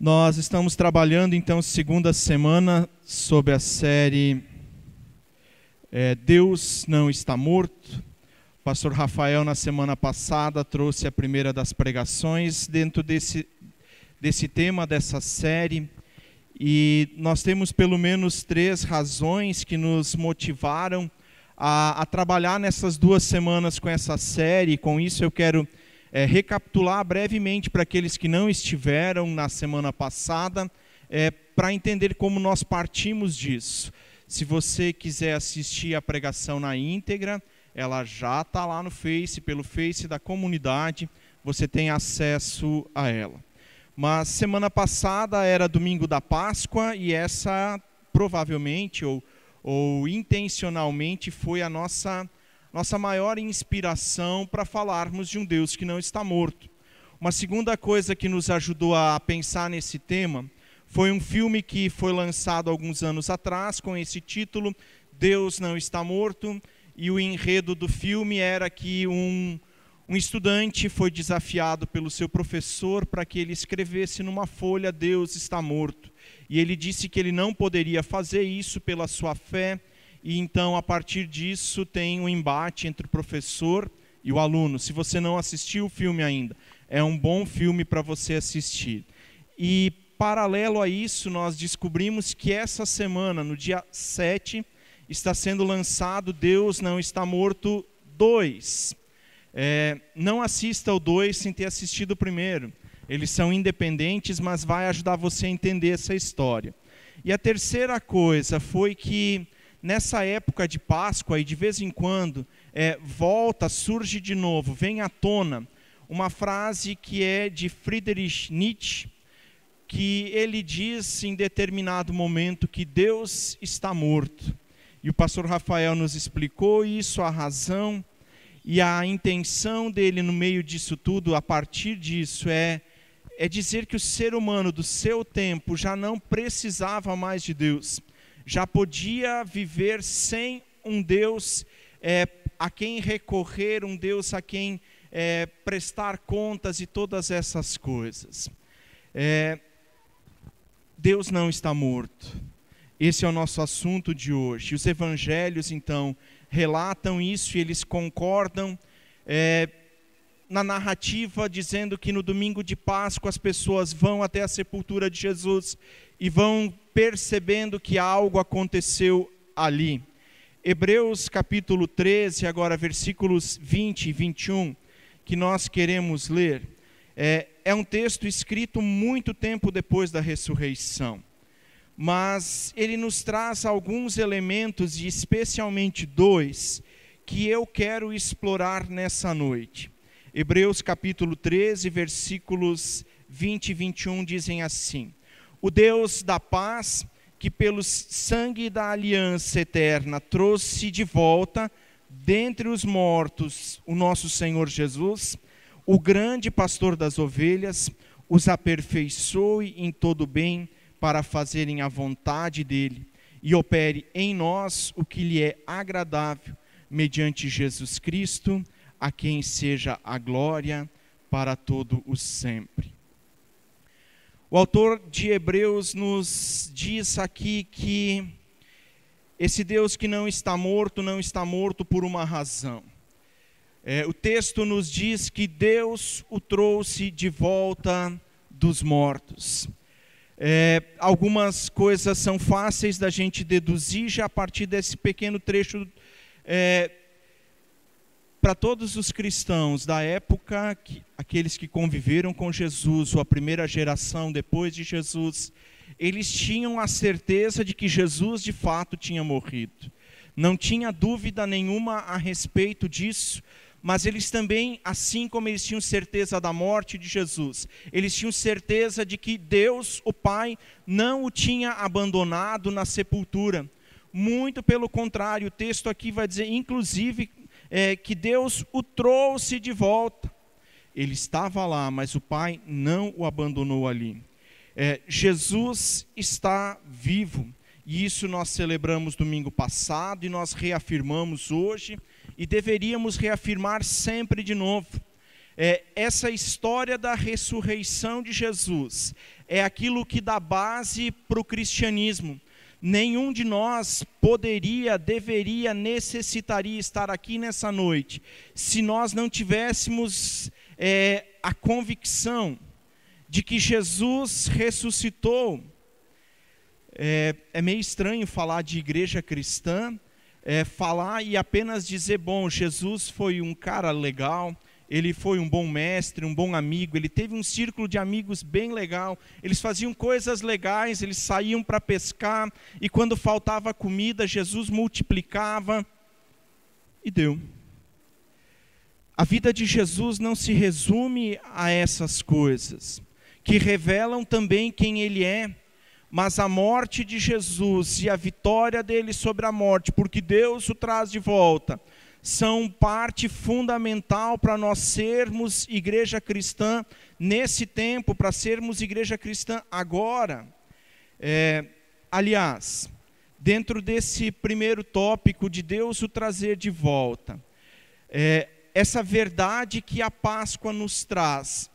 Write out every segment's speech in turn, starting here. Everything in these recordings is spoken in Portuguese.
Nós estamos trabalhando, então, segunda semana sobre a série Deus não está morto. O pastor Rafael, na semana passada, trouxe a primeira das pregações dentro desse tema, dessa série. E nós temos pelo menos 3 razões que nos motivaram a trabalhar nessas 2 semanas com essa série. Com isso eu quero recapitular brevemente para aqueles que não estiveram na semana passada, para entender como nós partimos disso. Se você quiser assistir a pregação na íntegra, ela já está lá no Face, pelo Face da comunidade, você tem acesso a ela. Mas semana passada era domingo da Páscoa e essa provavelmente ou intencionalmente foi a nossa maior inspiração para falarmos de um Deus que não está morto. Uma segunda coisa que nos ajudou a pensar nesse tema foi um filme que foi lançado alguns anos atrás com esse título, Deus não está morto, e o enredo do filme era que um estudante foi desafiado pelo seu professor para que ele escrevesse numa folha Deus está morto. E ele disse que ele não poderia fazer isso pela sua fé, e então a partir disso tem um embate entre o professor e o aluno. Se você não assistiu o filme ainda, é um bom filme para você assistir. E paralelo a isso, nós descobrimos que essa semana, no dia 7, está sendo lançado Deus não está morto 2. Não assista o 2 sem ter assistido o primeiro. Eles são independentes, mas vai ajudar você a entender essa história. E a terceira coisa foi que nessa época de Páscoa, e de vez em quando, surge de novo, vem à tona, uma frase que é de Friedrich Nietzsche, que ele diz em determinado momento que Deus está morto. E o pastor Rafael nos explicou isso, a razão e a intenção dele no meio disso tudo, a partir disso, é dizer que o ser humano do seu tempo já não precisava mais de Deus. Já podia viver sem um Deus a quem recorrer, um Deus a quem prestar contas e todas essas coisas. Deus não está morto. Esse é o nosso assunto de hoje. Os evangelhos, então, relatam isso e eles concordam na narrativa, dizendo que no domingo de Páscoa as pessoas vão até a sepultura de Jesus e vão percebendo que algo aconteceu ali. Hebreus capítulo 13, agora versículos 20 e 21, que nós queremos ler, é um texto escrito muito tempo depois da ressurreição. Mas ele nos traz alguns elementos, e especialmente 2, que eu quero explorar nessa noite. Hebreus capítulo 13, versículos 20 e 21 dizem assim: O Deus da paz, que pelo sangue da aliança eterna trouxe de volta dentre os mortos o nosso Senhor Jesus, o grande pastor das ovelhas, os aperfeiçoe em todo bem, para fazerem a vontade dele, e opere em nós o que lhe é agradável, mediante Jesus Cristo, a quem seja a glória para todo o sempre. O autor de Hebreus nos diz aqui que esse Deus que não está morto por uma razão. O texto nos diz que Deus o trouxe de volta dos mortos. Algumas coisas são fáceis da gente deduzir já a partir desse pequeno trecho. Para todos os cristãos da época, aqueles que conviveram com Jesus, ou a primeira geração depois de Jesus, eles tinham a certeza de que Jesus de fato tinha morrido. Não tinha dúvida nenhuma a respeito disso. Mas eles também, assim como eles tinham certeza da morte de Jesus, eles tinham certeza de que Deus, o Pai, não o tinha abandonado na sepultura. Muito pelo contrário, o texto aqui vai dizer, inclusive, que Deus o trouxe de volta. Ele estava lá, mas o Pai não o abandonou ali. Jesus está vivo. E isso nós celebramos domingo passado e nós reafirmamos hoje. E deveríamos reafirmar sempre de novo. Essa história da ressurreição de Jesus é aquilo que dá base para o cristianismo. Nenhum de nós poderia, deveria, necessitaria estar aqui nessa noite se nós não tivéssemos a convicção de que Jesus ressuscitou. É meio estranho falar de igreja cristã, falar e apenas dizer, bom, Jesus foi um cara legal, ele foi um bom mestre, um bom amigo, ele teve um círculo de amigos bem legal, eles faziam coisas legais, eles saíam para pescar, e quando faltava comida, Jesus multiplicava, e deu. A vida de Jesus não se resume a essas coisas, que revelam também quem ele é, mas a morte de Jesus e a vitória dele sobre a morte, porque Deus o traz de volta, são parte fundamental para nós sermos igreja cristã nesse tempo, para sermos igreja cristã agora. Aliás, dentro desse primeiro tópico de Deus o trazer de volta, essa verdade que a Páscoa nos traz,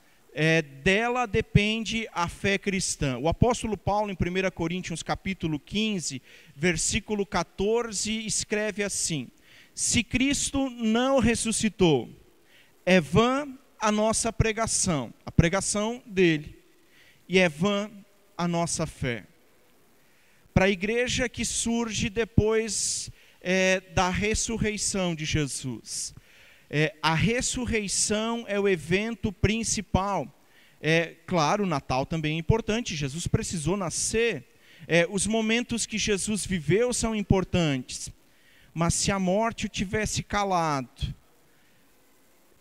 dela depende a fé cristã. O apóstolo Paulo, em 1 Coríntios capítulo 15, versículo 14, escreve assim: se Cristo não ressuscitou, é vã a nossa pregação, a pregação dele, e é vã a nossa fé. Para a igreja que surge depois da ressurreição de Jesus, a ressurreição é o evento principal. Claro, o Natal também é importante, Jesus precisou nascer, os momentos que Jesus viveu são importantes, mas se a morte o tivesse calado,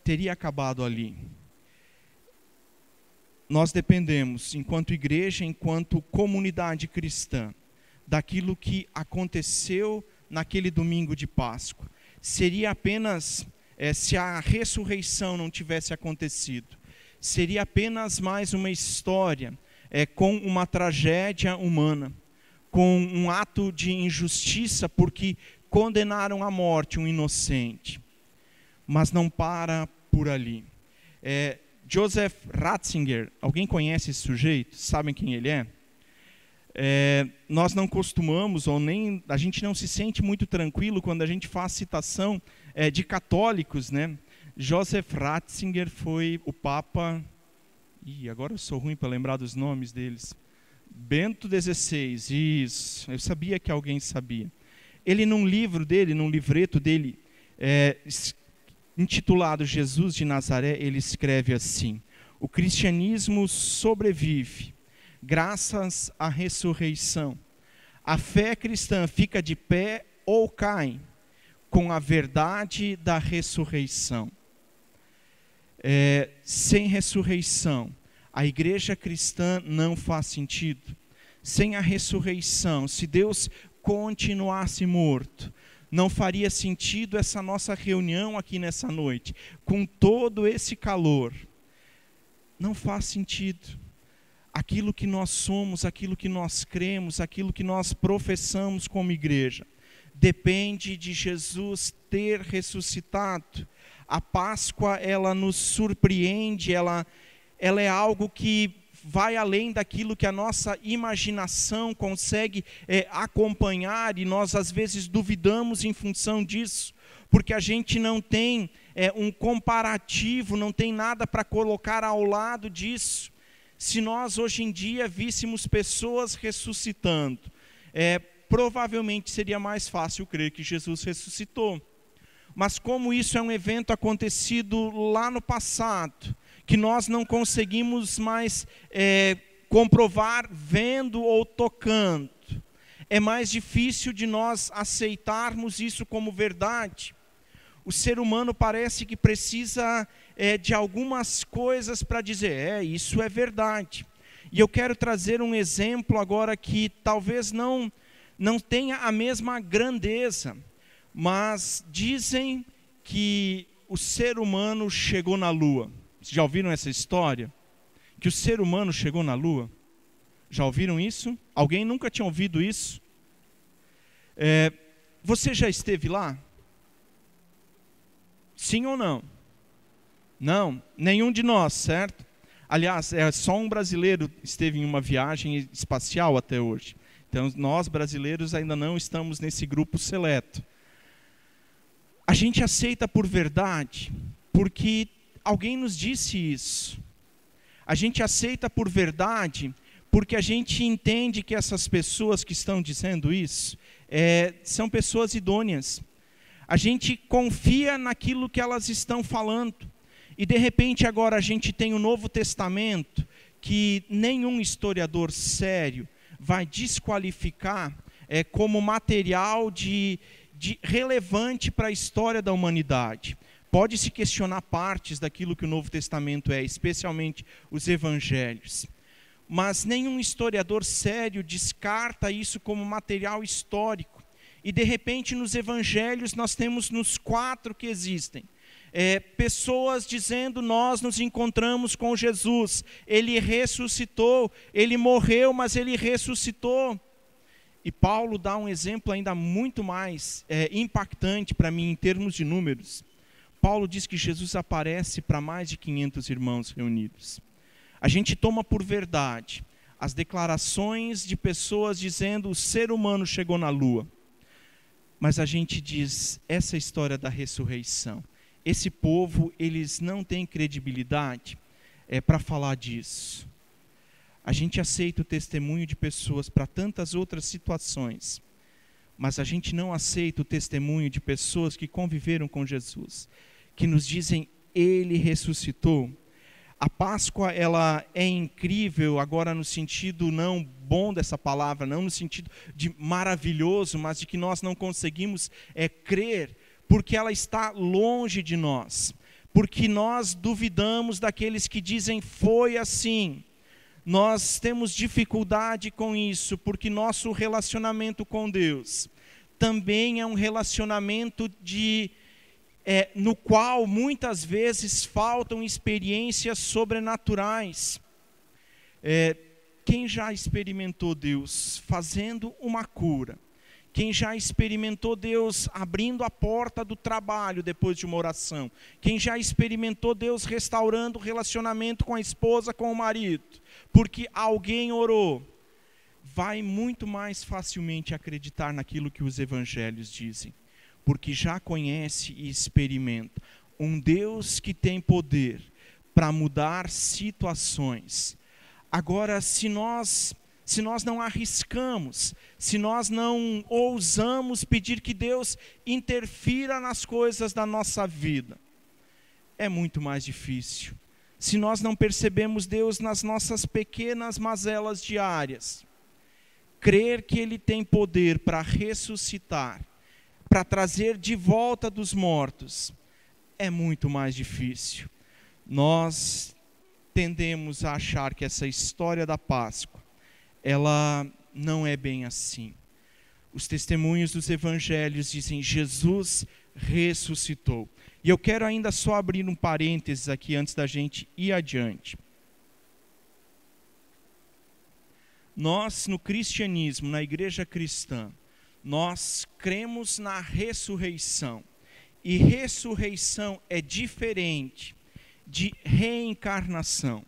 teria acabado ali. Nós dependemos, enquanto igreja, enquanto comunidade cristã, daquilo que aconteceu naquele domingo de Páscoa. Seria apenas, se a ressurreição não tivesse acontecido, seria apenas mais uma história com uma tragédia humana, com um ato de injustiça, porque condenaram à morte um inocente. Mas não para por ali. Joseph Ratzinger, alguém conhece esse sujeito? Sabem quem ele é? Nós não costumamos, ou nem, a gente não se sente muito tranquilo quando a gente faz citação de católicos, né? Joseph Ratzinger foi o Papa, agora eu sou ruim para lembrar dos nomes deles, Bento XVI, isso, eu sabia que alguém sabia. Ele, num livro dele, num livreto dele, intitulado Jesus de Nazaré, ele escreve assim: o cristianismo sobrevive graças à ressurreição. A fé cristã fica de pé ou cai com a verdade da ressurreição. Sem ressurreição, a igreja cristã não faz sentido. Sem a ressurreição, se Deus continuasse morto, não faria sentido essa nossa reunião aqui nessa noite, com todo esse calor. Não faz sentido. Aquilo que nós somos, aquilo que nós cremos, aquilo que nós professamos como igreja, depende de Jesus ter ressuscitado. A Páscoa, ela nos surpreende, ela é algo que vai além daquilo que a nossa imaginação consegue acompanhar, e nós às vezes duvidamos em função disso, porque a gente não tem um comparativo, não tem nada para colocar ao lado disso. Se nós hoje em dia víssemos pessoas ressuscitando, provavelmente seria mais fácil crer que Jesus ressuscitou. Mas como isso é um evento acontecido lá no passado, que nós não conseguimos mais comprovar vendo ou tocando, é mais difícil de nós aceitarmos isso como verdade. O ser humano parece que precisa de algumas coisas para dizer, isso é verdade. E eu quero trazer um exemplo agora que talvez não tenha a mesma grandeza, mas dizem que o ser humano chegou na Lua. Vocês já ouviram essa história? Que o ser humano chegou na Lua? Já ouviram isso? Alguém nunca tinha ouvido isso? Você já esteve lá? Sim ou não? Não, nenhum de nós, certo? Aliás, só um brasileiro esteve em uma viagem espacial até hoje. Então, nós brasileiros ainda não estamos nesse grupo seleto. A gente aceita por verdade porque alguém nos disse isso. A gente aceita por verdade porque a gente entende que essas pessoas que estão dizendo isso são pessoas idôneas. A gente confia naquilo que elas estão falando. E de repente agora a gente tem o Novo Testamento que nenhum historiador sério vai desqualificar como material de relevante para a história da humanidade. Pode-se questionar partes daquilo que o Novo Testamento especialmente os evangelhos. Mas nenhum historiador sério descarta isso como material histórico. E de repente nos evangelhos nós temos nos 4 que existem. Pessoas dizendo: nós nos encontramos com Jesus, Ele ressuscitou, Ele morreu, mas Ele ressuscitou. E Paulo dá um exemplo ainda muito mais impactante para mim em termos de números. Paulo diz que Jesus aparece para mais de 500 irmãos reunidos. A gente toma por verdade as declarações de pessoas dizendo: o ser humano chegou na lua. Mas a gente diz: essa história da ressurreição, esse povo, eles não têm credibilidade para falar disso. A gente aceita o testemunho de pessoas para tantas outras situações, mas a gente não aceita o testemunho de pessoas que conviveram com Jesus, que nos dizem: Ele ressuscitou. A Páscoa, ela é incrível agora no sentido não bom dessa palavra, não no sentido de maravilhoso, mas de que nós não conseguimos crer, porque ela está longe de nós, porque nós duvidamos daqueles que dizem: foi assim. Nós temos dificuldade com isso, porque nosso relacionamento com Deus também é um relacionamento no qual muitas vezes faltam experiências sobrenaturais. Quem já experimentou Deus fazendo uma cura? Quem já experimentou Deus abrindo a porta do trabalho depois de uma oração? Quem já experimentou Deus restaurando o relacionamento com a esposa, com o marido? Porque alguém orou. Vai muito mais facilmente acreditar naquilo que os evangelhos dizem. Porque já conhece e experimenta um Deus que tem poder para mudar situações. Agora, se nós não arriscamos, se nós não ousamos pedir que Deus interfira nas coisas da nossa vida, é muito mais difícil. Se nós não percebemos Deus nas nossas pequenas mazelas diárias, crer que Ele tem poder para ressuscitar, para trazer de volta dos mortos, é muito mais difícil. Nós tendemos a achar que essa história da Páscoa, ela não é bem assim. Os testemunhos dos evangelhos dizem: Jesus ressuscitou. E eu quero ainda só abrir um parênteses aqui antes da gente ir adiante. Nós, no cristianismo, na igreja cristã, nós cremos na ressurreição. E ressurreição é diferente de reencarnação.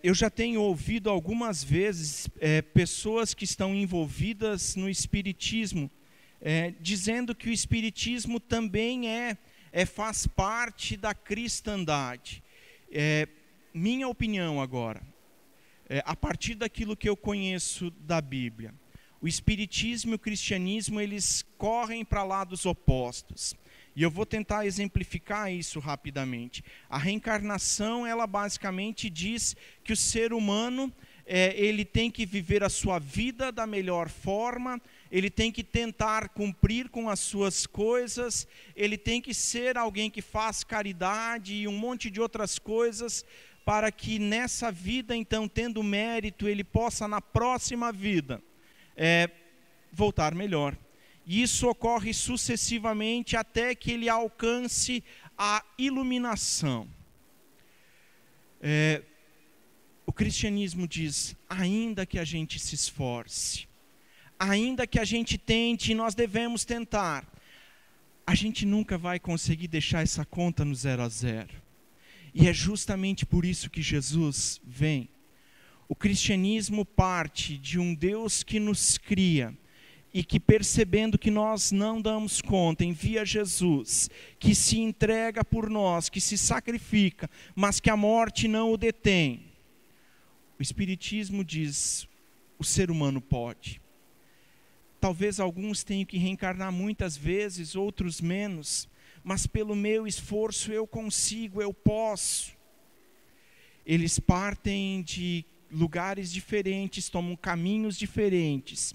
Eu já tenho ouvido algumas vezes pessoas que estão envolvidas no espiritismo, dizendo que o espiritismo também faz parte da cristandade. Minha opinião agora, a partir daquilo que eu conheço da Bíblia, o espiritismo e o cristianismo, eles correm para lados opostos. E eu vou tentar exemplificar isso rapidamente. A reencarnação, ela basicamente diz que o ser humano, ele tem que viver a sua vida da melhor forma, ele tem que tentar cumprir com as suas coisas, ele tem que ser alguém que faz caridade e um monte de outras coisas, para que nessa vida, então, tendo mérito, ele possa na próxima vida voltar melhor. E isso ocorre sucessivamente até que ele alcance a iluminação. O cristianismo diz: ainda que a gente se esforce, ainda que a gente tente, e nós devemos tentar, a gente nunca vai conseguir deixar essa conta no 0 a 0. E é justamente por isso que Jesus vem. O cristianismo parte de um Deus que nos cria e que, percebendo que nós não damos conta, envia Jesus, que se entrega por nós, que se sacrifica, mas que a morte não o detém. O Espiritismo diz: o ser humano pode. Talvez alguns tenham que reencarnar muitas vezes, outros menos, mas pelo meu esforço eu consigo, eu posso. Eles partem de lugares diferentes, tomam caminhos diferentes,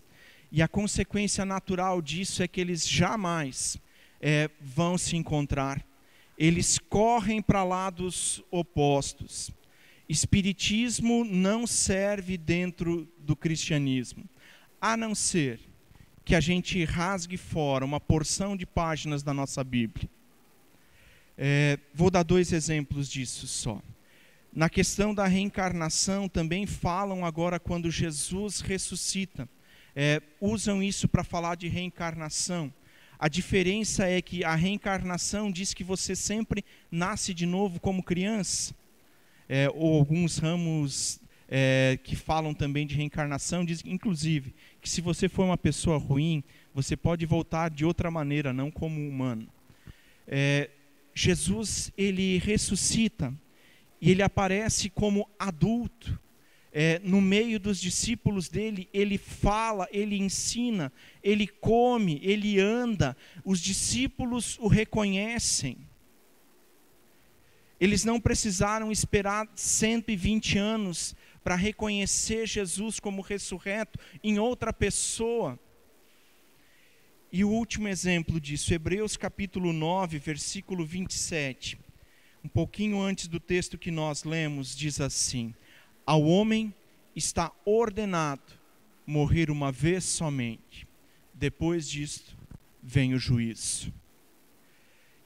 e a consequência natural disso é que eles jamais vão se encontrar. Eles correm para lados opostos. Espiritismo não serve dentro do cristianismo, a não ser que a gente rasgue fora uma porção de páginas da nossa Bíblia. Vou dar 2 exemplos disso só. Na questão da reencarnação, também falam agora quando Jesus ressuscita. Usam isso para falar de reencarnação. A diferença é que a reencarnação diz que você sempre nasce de novo como criança. Ou alguns ramos que falam também de reencarnação, dizem inclusive que se você for uma pessoa ruim, você pode voltar de outra maneira, não como humano. Jesus, ele ressuscita e ele aparece como adulto. No meio dos discípulos dele, ele fala, ele ensina, ele come, ele anda. Os discípulos o reconhecem. Eles não precisaram esperar 120 anos para reconhecer Jesus como ressurreto em outra pessoa. E o último exemplo disso, Hebreus capítulo 9, versículo 27. Um pouquinho antes do texto que nós lemos, diz assim: ao homem está ordenado morrer uma vez somente. Depois disto, vem o juízo.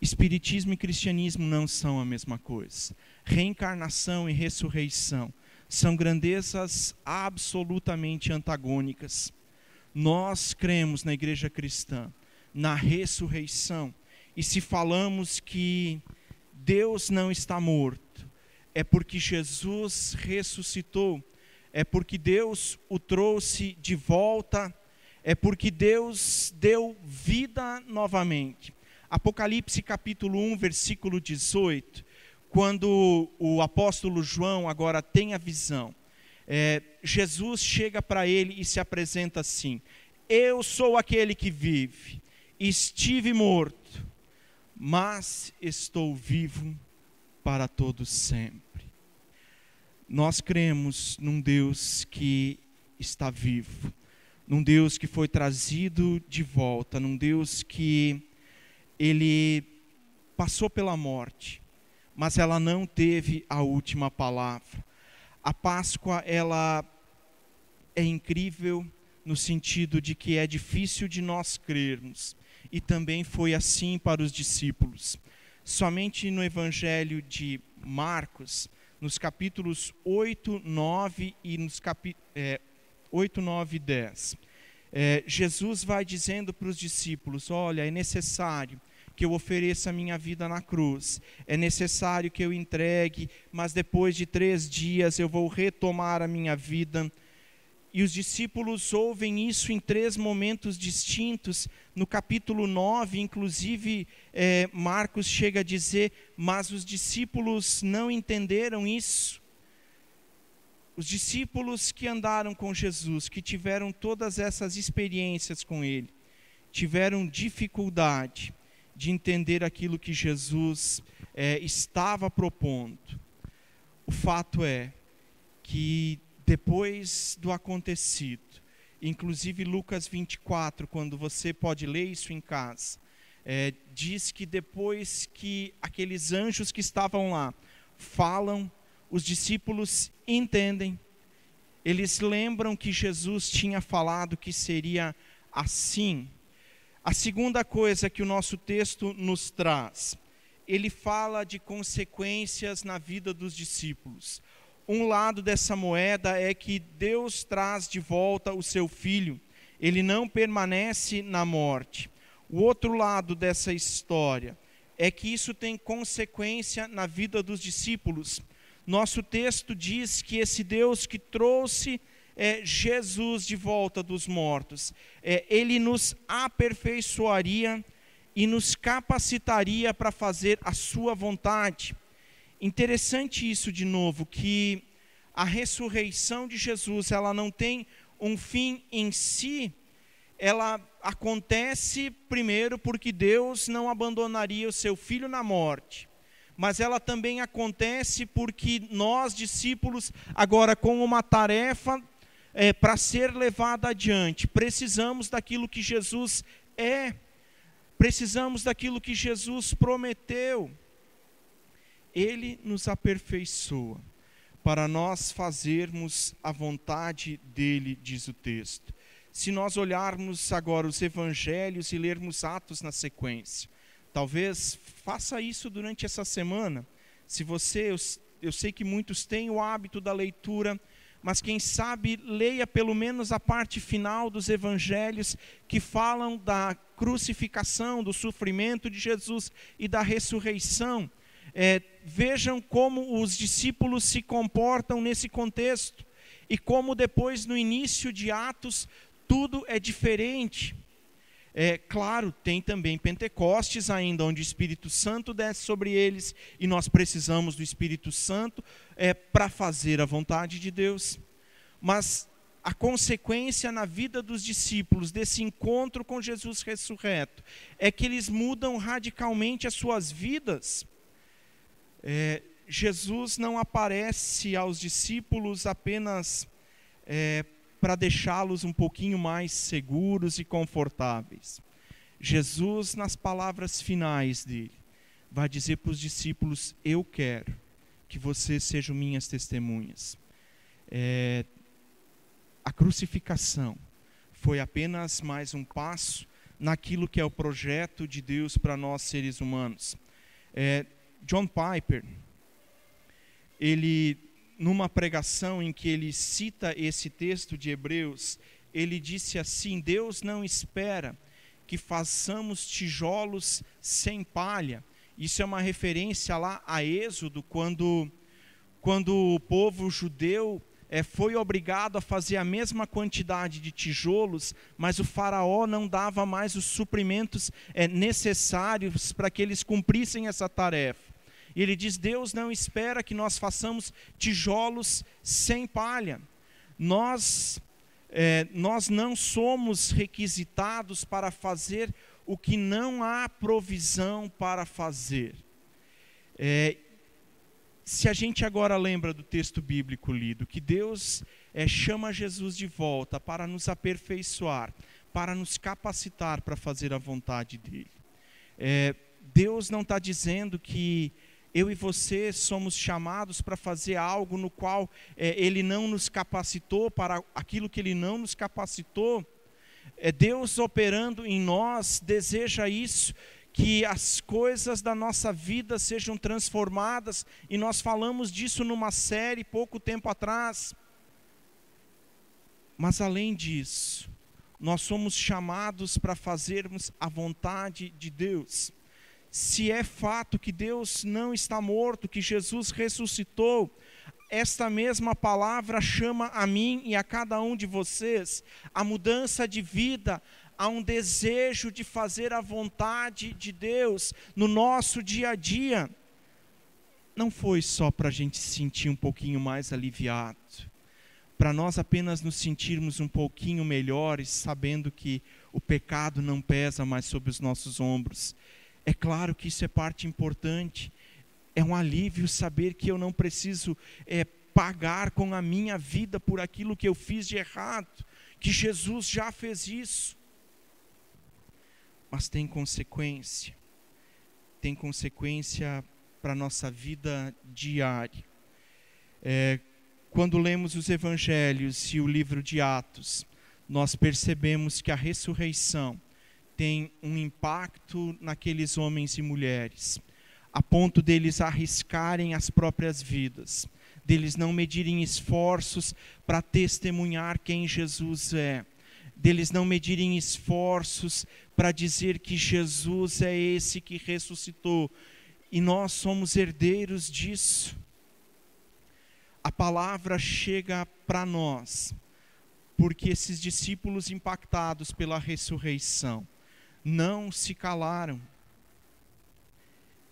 Espiritismo e cristianismo não são a mesma coisa. Reencarnação e ressurreição são grandezas absolutamente antagônicas. Nós cremos na igreja cristã, na ressurreição, e se falamos que Deus não está morto, é porque Jesus ressuscitou, é porque Deus o trouxe de volta, é porque Deus deu vida novamente. Apocalipse capítulo 1, versículo 18, quando o apóstolo João agora tem a visão, Jesus chega para ele e se apresenta assim: eu sou aquele que vive, estive morto, mas estou vivo para todos sempre. Nós cremos num Deus que está vivo, num Deus que foi trazido de volta, num Deus que ele passou pela morte, mas ela não teve a última palavra. A Páscoa, ela é incrível no sentido de que é difícil de nós crermos, e também foi assim para os discípulos. Somente no Evangelho de Marcos, nos capítulos 8, 9 e 8, 9 e 10, Jesus vai dizendo para os discípulos: olha, é necessário que eu ofereça a minha vida na cruz, é necessário que eu entregue, mas depois de 3 dias eu vou retomar a minha vida. E os discípulos ouvem isso em 3 momentos distintos. No capítulo 9, inclusive, Marcos chega a dizer: mas os discípulos não entenderam isso. Os discípulos que andaram com Jesus, que tiveram todas essas experiências com Ele, tiveram dificuldade de entender aquilo que Jesus estava propondo. O fato é que depois do acontecido, inclusive Lucas 24, quando você pode ler isso em casa, diz que depois que aqueles anjos que estavam lá falam, os discípulos entendem, eles lembram que Jesus tinha falado que seria assim. A segunda coisa que o nosso texto nos traz, ele fala de consequências na vida dos discípulos. Um lado dessa moeda é que Deus traz de volta o seu Filho, ele não permanece na morte. O outro lado dessa história é que isso tem consequência na vida dos discípulos. Nosso texto diz que esse Deus que trouxe Jesus de volta dos mortos, Ele nos aperfeiçoaria e nos capacitaria para fazer a sua vontade. Interessante isso de novo, que a ressurreição de Jesus, ela não tem um fim em si, ela acontece primeiro porque Deus não abandonaria o seu Filho na morte, mas ela também acontece porque nós, discípulos, agora com uma tarefa para ser levada adiante, precisamos daquilo que Jesus precisamos daquilo que Jesus prometeu. Ele nos aperfeiçoa para nós fazermos a vontade dele, diz o texto. Se nós olharmos agora os evangelhos e lermos Atos na sequência, talvez faça isso durante essa semana. Se você, eu sei que muitos têm o hábito da leitura, mas quem sabe leia pelo menos a parte final dos evangelhos que falam da crucificação, do sofrimento de Jesus e da ressurreição. Vejam como os discípulos se comportam nesse contexto e como depois no início de Atos tudo é diferente. Claro, tem também Pentecostes ainda, onde o Espírito Santo desce sobre eles e nós precisamos do Espírito Santo para fazer a vontade de Deus. Mas a consequência na vida dos discípulos desse encontro com Jesus ressurreto é que eles mudam radicalmente as suas vidas. Jesus não aparece aos discípulos apenas para deixá-los um pouquinho mais seguros e confortáveis. Jesus, nas palavras finais dele, vai dizer para os discípulos: eu quero que vocês sejam minhas testemunhas. A crucificação foi apenas mais um passo naquilo que é o projeto de Deus para nós seres humanos. John Piper, ele, numa pregação em que ele cita esse texto de Hebreus, ele disse assim: Deus não espera que façamos tijolos sem palha. Isso é uma referência lá a Êxodo, quando o povo judeu foi obrigado a fazer a mesma quantidade de tijolos, mas o faraó não dava mais os suprimentos necessários para que eles cumprissem essa tarefa. E ele diz: Deus não espera que nós façamos tijolos sem palha. Nós não somos requisitados para fazer o que não há provisão para fazer. Se a gente agora lembra do texto bíblico lido, que Deus chama Jesus de volta para nos aperfeiçoar, para nos capacitar para fazer a vontade dele. Deus não está dizendo que eu e você somos chamados para fazer algo no qual Ele não nos capacitou, para aquilo que Ele não nos capacitou. Deus operando em nós deseja isso, que as coisas da nossa vida sejam transformadas, e nós falamos disso numa série pouco tempo atrás. Mas além disso, nós somos chamados para fazermos a vontade de Deus. Se é fato que Deus não está morto, que Jesus ressuscitou, esta mesma palavra chama a mim e a cada um de vocês a mudança de vida, a um desejo de fazer a vontade de Deus no nosso dia a dia. Não foi só para a gente se sentir um pouquinho mais aliviado, para nós apenas nos sentirmos um pouquinho melhores, sabendo que o pecado não pesa mais sobre os nossos ombros. É claro que isso é parte importante, é um alívio saber que eu não preciso pagar com a minha vida por aquilo que eu fiz de errado, que Jesus já fez isso. Mas tem consequência para a nossa vida diária. Quando lemos os evangelhos e o livro de Atos, nós percebemos que a ressurreição tem um impacto naqueles homens e mulheres, a ponto deles arriscarem as próprias vidas, deles não medirem esforços para testemunhar quem Jesus é, deles não medirem esforços para dizer que Jesus é esse que ressuscitou e nós somos herdeiros disso. A palavra chega para nós porque esses discípulos impactados pela ressurreição não se calaram.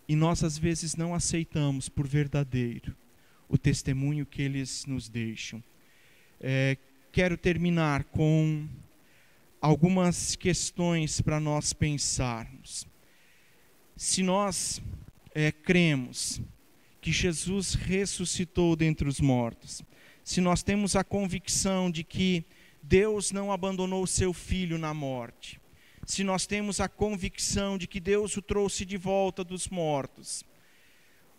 E nós às vezes não aceitamos por verdadeiro o testemunho que eles nos deixam. Quero terminar com algumas questões para nós pensarmos. Se nós cremos que Jesus ressuscitou dentre os mortos, se nós temos a convicção de que Deus não abandonou o seu Filho na morte, se nós temos a convicção de que Deus o trouxe de volta dos mortos,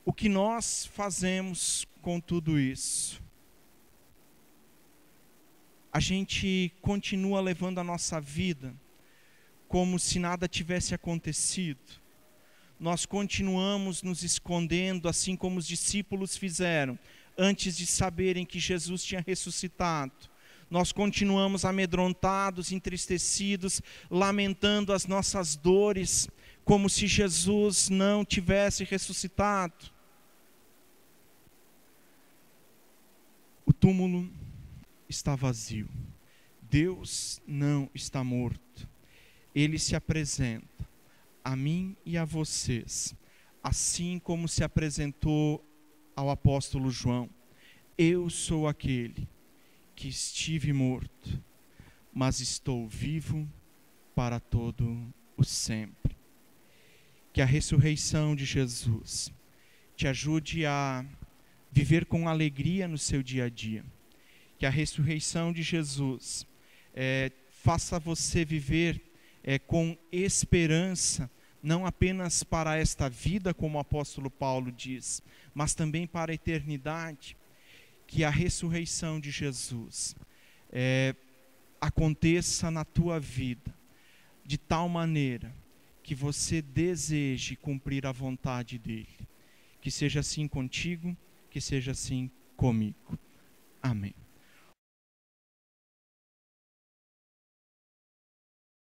o que nós fazemos com tudo isso? A gente continua levando a nossa vida como se nada tivesse acontecido. Nós continuamos nos escondendo, assim como os discípulos fizeram, antes de saberem que Jesus tinha ressuscitado. Nós continuamos amedrontados, entristecidos, lamentando as nossas dores, como se Jesus não tivesse ressuscitado. O túmulo está vazio. Deus não está morto. Ele se apresenta a mim e a vocês, assim como se apresentou ao apóstolo João. Eu sou aquele que estive morto, mas estou vivo para todo o sempre. Que a ressurreição de Jesus te ajude a viver com alegria no seu dia a dia. Que a ressurreição de Jesus faça você viver com esperança, não apenas para esta vida, como o apóstolo Paulo diz, mas também para a eternidade. Que a ressurreição de Jesus aconteça na tua vida, de tal maneira que você deseje cumprir a vontade dele. Que seja assim contigo, que seja assim comigo. Amém.